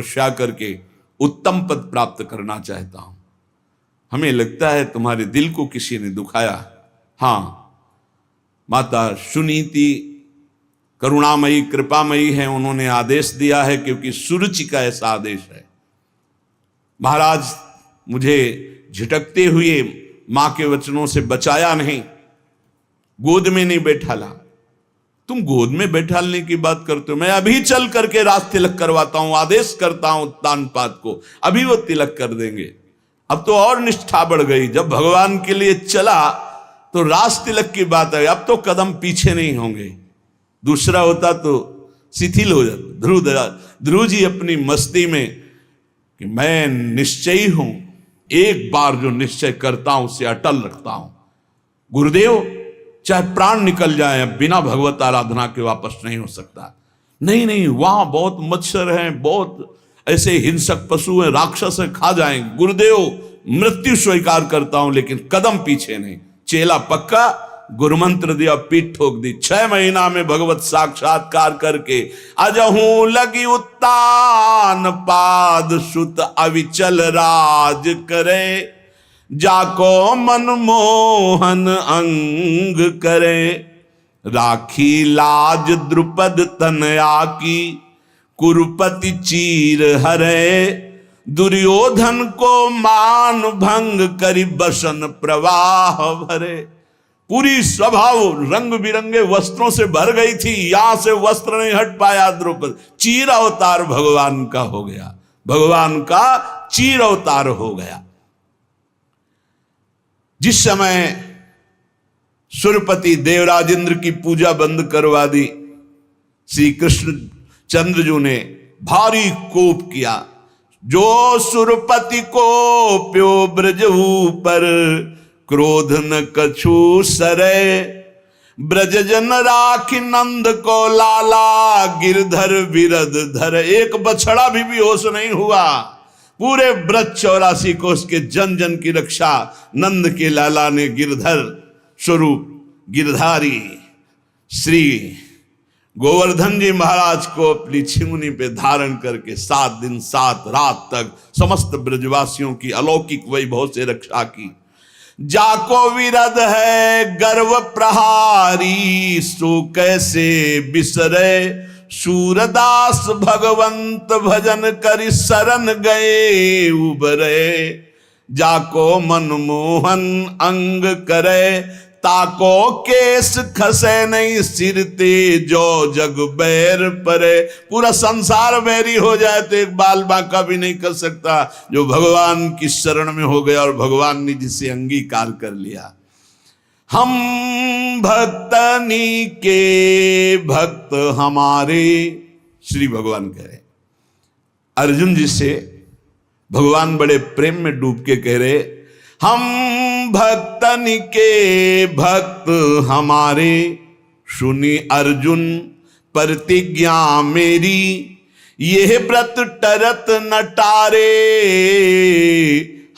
तपस्या करके उत्तम पद प्राप्त करना चाहता हूं। हमें लगता है तुम्हारे दिल को किसी ने दुखाया। हां, माता सुनीति करुणामयी कृपामयी है, उन्होंने आदेश दिया है, क्योंकि सुरुचि का ऐसा आदेश है। महाराज मुझे झिटकते हुए मां के वचनों से बचाया नहीं, गोद में नहीं बैठाला। तुम गोद में बैठालने की बात करते हो, मैं अभी चल करके राज तिलक करवाता हूं, आदेश करता हूं तानपात को, अभी वो तिलक कर देंगे। अब तो और निष्ठा बढ़ गई, जब भगवान के लिए चला तो राज तिलक की बात है, अब तो कदम पीछे नहीं होंगे। दूसरा होता तो शिथिल हो जाता। ध्रुव जी अपनी मस्ती में कि मैं निश्चयी हूं, एक बार जो निश्चय करता हूं उसे अटल रखता हूं। गुरुदेव चाहे प्राण निकल जाए, बिना भगवत आराधना के वापस नहीं हो सकता। नहीं नहीं, वहां बहुत मच्छर हैं, बहुत ऐसे हिंसक पशु हैं, राक्षस हैं, खा जाएंगे। गुरुदेव मृत्यु स्वीकार करता हूं, लेकिन कदम पीछे नहीं। चेला पक्का, गुरुमंत्र दिया, पीठ ठोक दी। 6 महीना में भगवत साक्षात्कार करके अजहू लगी उत्तान पाद सुत अविचल राज करे, जाको मनमोहन अंग करे, राखी लाज द्रुपद तनया की, कुरुपति चीर हरे, दुर्योधन को मान भंग करी बसन प्रवाह भरे। पूरी स्वभाव रंग बिरंगे वस्त्रों से भर गई थी, यहां से वस्त्र नहीं हट पाया द्रुपद। चीर अवतार भगवान का हो गया, भगवान का चीर अवतार हो गया। जिस समय सुरपति देवराज इंद्र की पूजा बंद करवा दी, श्री कृष्ण चंद्रजू ने भारी कोप किया। जो सुरपति को प्यो ब्रज ऊपर, क्रोध न कछु सरे, ब्रज जन राखी नंद को लाला, गिरधर विरद धर। एक बछड़ा भी बेहोश नहीं हुआ, पूरे ब्रज 84 कोष के जन जन की रक्षा नंद के लाला ने गिरधर स्वरूप गिरधारी श्री गोवर्धन जी महाराज को अपनी छिमुनी पे धारण करके 7 दिन 7 रात तक समस्त ब्रजवासियों की अलौकिक वैभव से रक्षा की। जाको विरद है गर्व प्रहारी, सो कैसे बिसरे, सूरदास भगवंत भजन करि शरण गए उबरे, जाको मनमोहन अंग करे, ताको केस खसे नहीं सिरते, जो जग बैर परे। पूरा संसार बैरी हो जाए तो एक बाल बांका भी नहीं कर सकता जो भगवान की शरण में हो गया और भगवान ने जिसे अंगीकार कर लिया। हम भक्तनी के भक्त हमारे, श्री भगवान कह रहे। अर्जुन जी से भगवान बड़े प्रेम में डूब के कह रहे, हम भक्तन के भक्त हमारे, सुनी अर्जुन प्रतिज्ञा मेरी, यह व्रत टरत न टारे,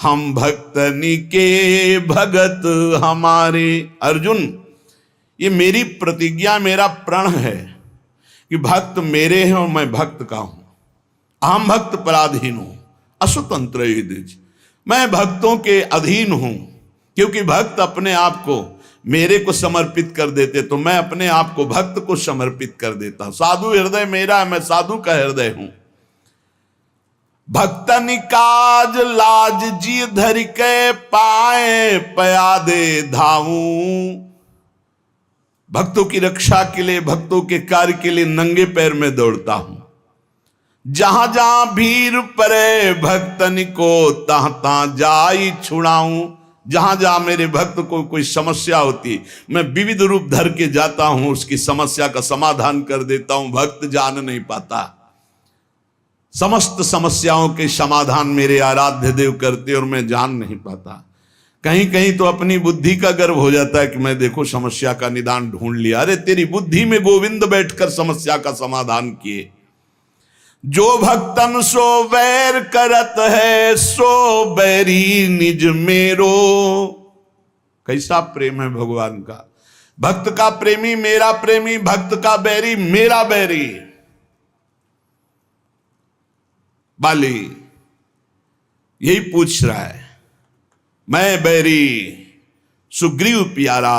हम भक्तनी के भगत हमारे। अर्जुन, ये मेरी प्रतिज्ञा, मेरा प्रण है कि भक्त मेरे हैं और मैं भक्त का हूं। अहम भक्त पराधीन हूं, अस्वतंत्र युधिष्ठिर, मैं भक्तों के अधीन हूं। क्योंकि भक्त अपने आप को मेरे को समर्पित कर देते, तो मैं अपने आप को भक्त को समर्पित कर देता हूं। साधु हृदय मेरा है, मैं साधु का हृदय हूं। भक्तनि काज लाज जी धरि के, पाए पयादे धाऊं। भक्तों की रक्षा के लिए, भक्तों के कार्य के लिए नंगे पैर में दौड़ता हूं। जहां जहां भीड़ परे भक्तनि को, तहां तहां जाई छुड़ाऊं। जहां जहां मेरे भक्त को कोई समस्या होती, मैं विविध रूप धर के जाता हूं, उसकी समस्या का समाधान कर देता हूं। भक्त जान नहीं पाता, समस्त समस्याओं के समाधान मेरे आराध्य देव करते और मैं जान नहीं पाता। कहीं कहीं तो अपनी बुद्धि का गर्व हो जाता है कि मैं देखो समस्या का निदान ढूंढ लिया। अरे तेरी बुद्धि में गोविंद बैठकर समस्या का समाधान किए। जो भक्तन सो वैर करत है, सो बैरी निज मेरो। कैसा प्रेम है भगवान का। भक्त का प्रेमी मेरा प्रेमी, भक्त का बैरी मेरा बैरी। बाली यही पूछ रहा है, मैं बैरी सुग्रीव प्यारा,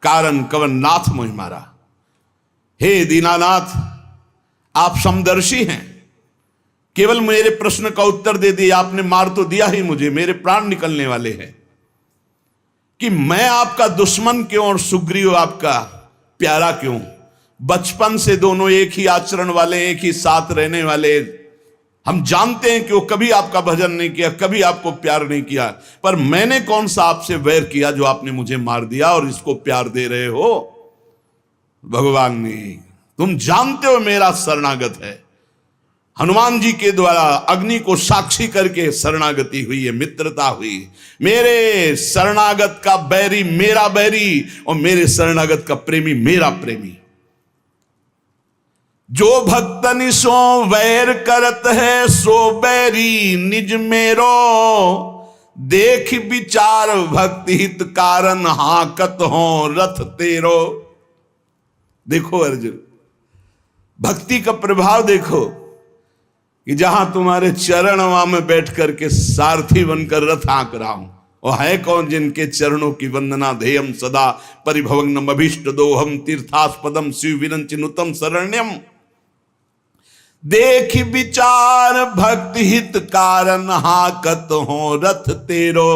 कारण कवन नाथ मोहि मारा। हे दीनानाथ, आप समदर्शी हैं, केवल मेरे प्रश्न का उत्तर दे दिया आपने, मार तो दिया ही मुझे, मेरे प्राण निकलने वाले हैं, कि मैं आपका दुश्मन क्यों और सुग्रीव आपका प्यारा क्यों। बचपन से दोनों एक ही आचरण वाले, एक ही साथ रहने वाले। हम जानते हैं कि वो कभी आपका भजन नहीं किया, कभी आपको प्यार नहीं किया, पर मैंने कौन सा आपसे वैर किया जो आपने मुझे मार दिया और इसको प्यार दे रहे हो। भगवान ने, तुम जानते हो मेरा शरणागत है। हनुमान जी के द्वारा अग्नि को साक्षी करके शरणागति हुई है, मित्रता हुई। मेरे शरणागत का बैरी मेरा बैरी और मेरे शरणागत का प्रेमी मेरा प्रेमी। जो भक्तनि सो वैर करत है, सो बैरी निज मेरो, देख विचार भक्ति हित कारण, हाकत हो रथ तेरो। देखो अर्जुन, भक्ति का प्रभाव देखो कि जहां तुम्हारे चरण में बैठ करके सारथी बनकर रथ हाँक रहा हूं, और है कौन जिनके चरणों की वंदना ध्येयम सदा, परिभवग्नम अभीष्ट दोहम, तीर्थास्पदम शिव विरंचिनुतम शरण्यम। देख विचार भक्ति हित कारण, हाकत हो रथ तेरो।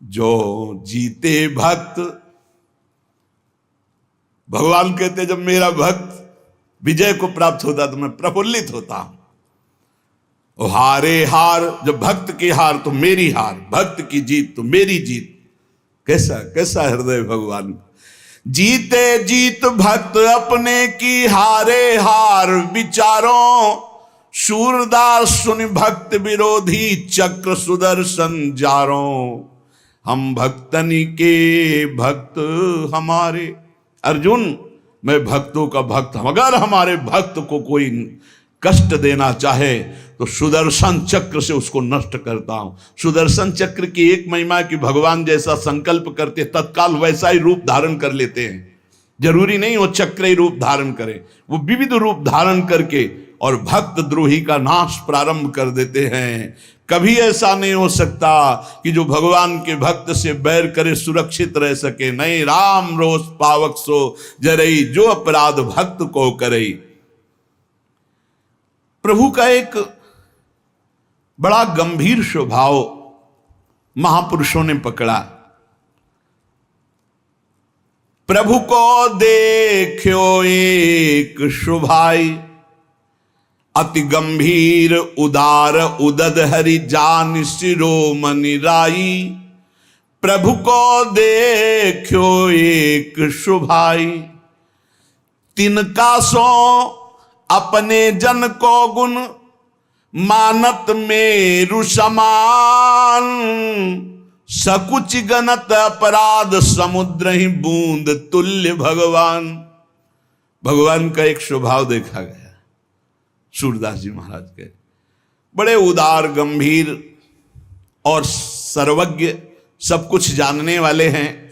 जो जीते भक्त, भगवान कहते जब मेरा भक्त विजय को प्राप्त होता तो मैं प्रफुल्लित होता हूं। हारे हार, जब भक्त की हार तो मेरी हार, भक्त की जीत तो मेरी जीत। कैसा कैसा हृदय भगवान। जीते जीत भक्त अपने की, हारे हार विचारों, शूरदास सुन भक्त विरोधी, चक्र सुदर्शन जारों। हम भक्तनि के भक्त हमारे। अर्जुन, मैं भक्तों का भक्त हूं। अगर हमारे भक्त को कोई कष्ट देना चाहे तो सुदर्शन चक्र से उसको नष्ट करता हूं। सुदर्शन चक्र की एक महिमा कि भगवान जैसा संकल्प करते तत्काल वैसा ही रूप धारण कर लेते हैं। जरूरी नहीं वो चक्र ही रूप धारण करे, वो विविध रूप धारण करके और भक्त द्रोही का नाश प्रारंभ कर देते हैं। कभी ऐसा नहीं हो सकता कि जो भगवान के भक्त से बैर करे सुरक्षित रह सके। नहीं, राम रोष पावक सो जरई, जो अपराध भक्त को करे। प्रभु का एक बड़ा गंभीर स्वभाव महापुरुषों ने पकड़ा। प्रभु को देखो एक शुभाई, अति गंभीर उदार उदद हरि जान शिरोमणि राई। प्रभु को देखो एक शुभाई, तिनका सो अपने जन को गुण, मानत मेरु समान। सकुच गणत अपराध समुद्र ही बूंद तुल्य भगवान। भगवान का एक स्वभाव देखा गया सूरदास जी महाराज के, बड़े उदार गंभीर और सर्वज्ञ, सब कुछ जानने वाले हैं।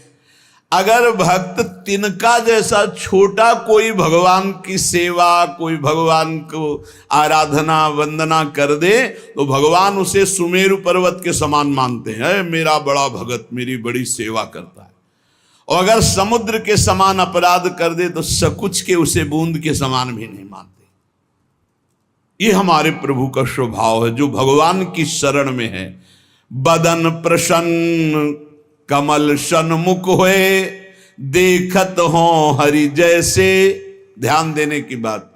अगर भक्त तिनका जैसा छोटा कोई भगवान की सेवा, कोई भगवान को आराधना वंदना कर दे तो भगवान उसे सुमेरु पर्वत के समान मानते हैं। मेरा बड़ा भगत मेरी बड़ी सेवा करता है। और अगर समुद्र के समान अपराध कर दे तो सकुच के उसे बूंद के समान भी नहीं मानते। ये हमारे प्रभु का स्वभाव है जो भगवान की शरण में है। बदन प्रसन्न कमल सन्मुख हुए, देखत हो हरि जैसे। ध्यान देने की बात,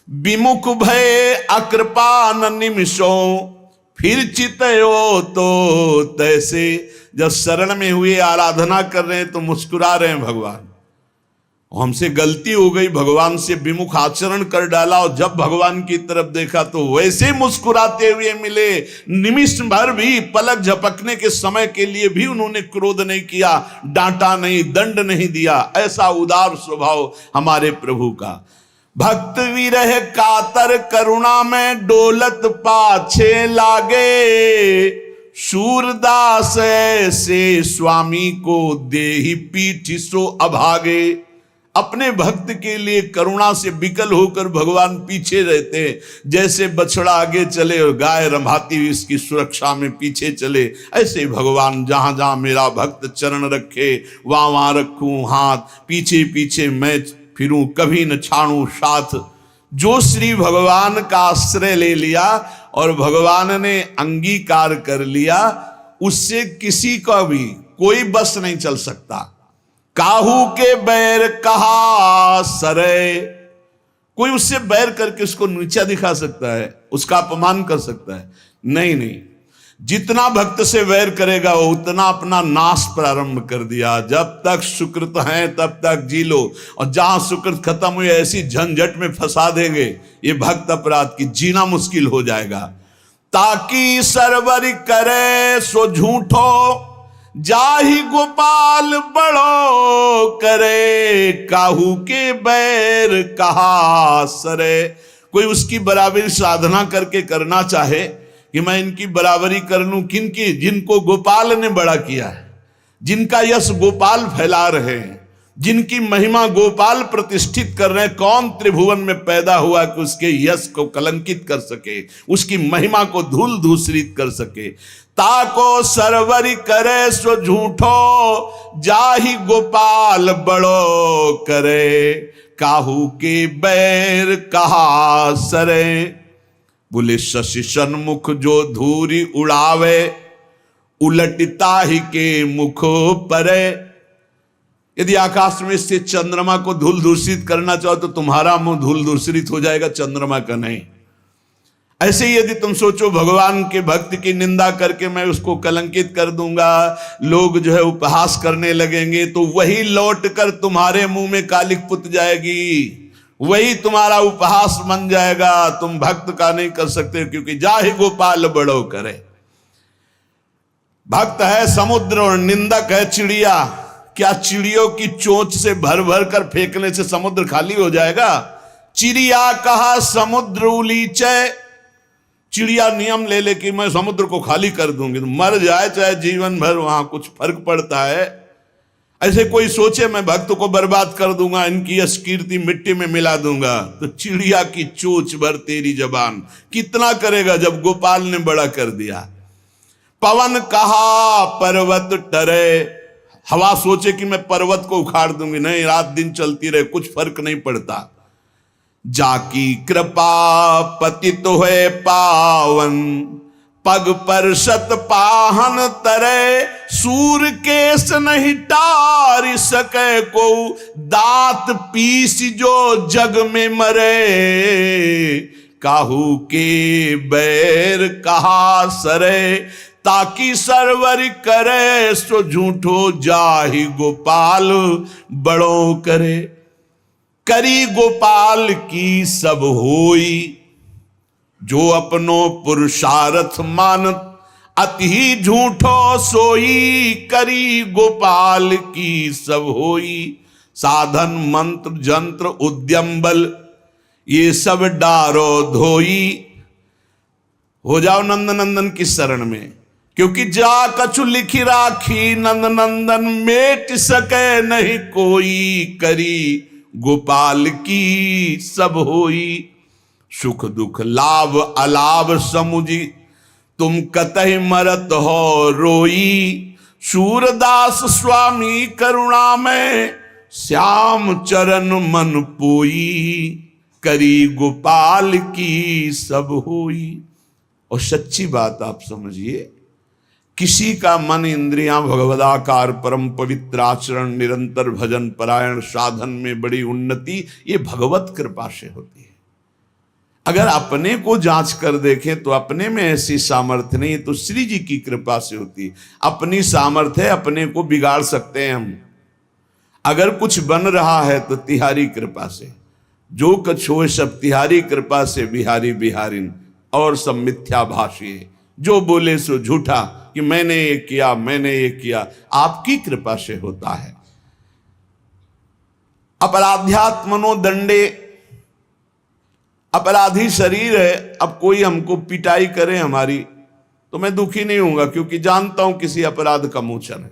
विमुख भय अकृपान निमिषों, फिर चितयो तो तैसे। जब शरण में हुए आराधना कर रहे हैं तो मुस्कुरा रहे हैं भगवान। हमसे गलती हो गई, भगवान से विमुख आचरण कर डाला, और जब भगवान की तरफ देखा तो वैसे मुस्कुराते हुए मिले। निमिष भर भी, पलक झपकने के समय के लिए भी उन्होंने क्रोध नहीं किया, डांटा नहीं, दंड नहीं दिया। ऐसा उदार स्वभाव हमारे प्रभु का। भक्त विरह कातर करुणा में डोलत पाछे लागे, सूरदास से स्वामी को देहि पीठ सो अभागे। अपने भक्त के लिए करुणा से विकल होकर भगवान पीछे रहते हैं। जैसे बछड़ा आगे चले और गाय रंभाती हुई इसकी सुरक्षा में पीछे चले, ऐसे भगवान जहां जहां मेरा भक्त चरण रखे वहां वहां रखूं हाथ, पीछे पीछे मैं फिरूं, कभी न छाड़ूं साथ। जो श्री भगवान का आश्रय ले लिया और भगवान ने अंगीकार कर लिया, उससे किसी का भी कोई बस नहीं चल सकता। काहू के बैर कहा सरे, कोई उससे बैर करके उसको नीचा दिखा सकता है, उसका अपमान कर सकता है? नहीं नहीं, जितना भक्त से वैर करेगा वो उतना अपना नाश प्रारंभ कर दिया। जब तक सुकृत है तब तक जी लो, और जहां सुकृत खत्म हुई ऐसी झंझट में फंसा देंगे ये भक्त अपराध की, जीना मुश्किल हो जाएगा। ताकि सरवर करे सो झूठो, जाहि गोपाल बड़ो करे, काहू के बैर कहा सरे। कोई उसकी बराबरी साधना करके करना चाहे कि मैं इनकी बराबरी कर लूं, किनकी? जिनको गोपाल ने बड़ा किया है, जिनका यश गोपाल फैला रहे हैं, जिनकी महिमा गोपाल प्रतिष्ठित कर रहे हैं। कौन त्रिभुवन में पैदा हुआ कि उसके यश को कलंकित कर सके, उसकी महिमा को धूल धूसरित कर सके। ताको सरवरी करे सो झूठो, जाहि गोपाल बड़ो करे, काहू के बैर कहा सरे। बोले शशि सन्मुख जो धूरी उड़ावे, उलटता ही के मुख परे। यदि आकाश में से चंद्रमा को धूल दूषित करना चाहो तो तुम्हारा मुंह धूल दूषित हो जाएगा, चंद्रमा का नहीं। ऐसे ही यदि तुम सोचो भगवान के भक्त की निंदा करके मैं उसको कलंकित कर दूंगा, लोग जो है उपहास करने लगेंगे, तो वही लौट कर तुम्हारे मुंह में कालिक पुत जाएगी, वही तुम्हारा उपहास बन जाएगा। तुम भक्त का नहीं कर सकते, क्योंकि जाहि गोपाल बड़ो करे। भक्त है समुद्र और निंदक है चिड़िया। क्या चिड़ियों की चोंच से भर भर कर फेंकने से समुद्र खाली हो जाएगा? चिड़िया कहा समुद्र उलीचे, चिड़िया नियम ले ले कि मैं समुद्र को खाली कर दूंगी, तो मर जाए चाहे जीवन भर, वहां कुछ फर्क पड़ता है? ऐसे कोई सोचे मैं भक्त को बर्बाद कर दूंगा, इनकी यश कीर्ति मिट्टी में मिला दूंगा, तो चिड़िया की चोंच भर तेरी जबान, कितना करेगा जब गोपाल ने बड़ा कर दिया। पवन कहा पर्वत टरे, हवा सोचे कि मैं पर्वत को उखाड़ दूंगी, नहीं, रात दिन चलती रहे, कुछ फर्क नहीं पड़ता। जाकी कृपा पतित होए पावन, पग पर शत पाहन तरे, सूर केस नहीं टार सके को, दांत पीस जो जग में मरे, काहू के बैर कहा सरे। ताकि सरवर करे सो झूठो, जाहि गोपाल बड़ो करे, करी गोपाल की सब होई, जो अपनो पुरुषार्थ मानत, अति ही झूठो सोई, करी गोपाल की सब होई। साधन मंत्र जंत्र उद्यम बल, ये सब डारो धोई, हो जाओ नंद नंदन की शरण में, क्योंकि जा कछु लिखी राखी, नंद नंदन मेट सके नहीं कोई, करी गोपाल की सब होई। सुख दुख लाभ अलाभ समुझी, तुम कतहि मरत हो रोई, सूरदास स्वामी करुणा में, श्याम चरण मन पोई, करी गोपाल की सब होई। और सच्ची बात आप समझिए, किसी का मन इंद्रियां भगवदाकार परम पवित्र आचरण निरंतर भजन परायण साधन में बड़ी उन्नति, ये भगवत कृपा से होती है। अगर अपने को जांच कर देखें तो अपने में ऐसी सामर्थ्य नहीं, तो श्री जी की कृपा से होती है। अपनी सामर्थ्य अपने को बिगाड़ सकते हैं हम, अगर कुछ बन रहा है तो तिहारी कृपा से, जो कछ हो सब तिहारी कृपा से, बिहारी बिहारिन और सब मिथ्या भाषी, जो बोले सो झूठा कि मैंने ये किया मैंने ये किया, आपकी कृपा से होता है। अपराध्यात्मनो दंडे, अपराधी शरीर है, अब कोई हमको पिटाई करे हमारी तो मैं दुखी नहीं होऊंगा, क्योंकि जानता हूं किसी अपराध का मोचन है।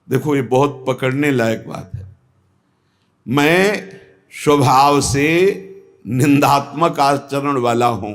देखो ये बहुत पकड़ने लायक बात है। मैं स्वभाव से निंदात्मक आचरण वाला हूं,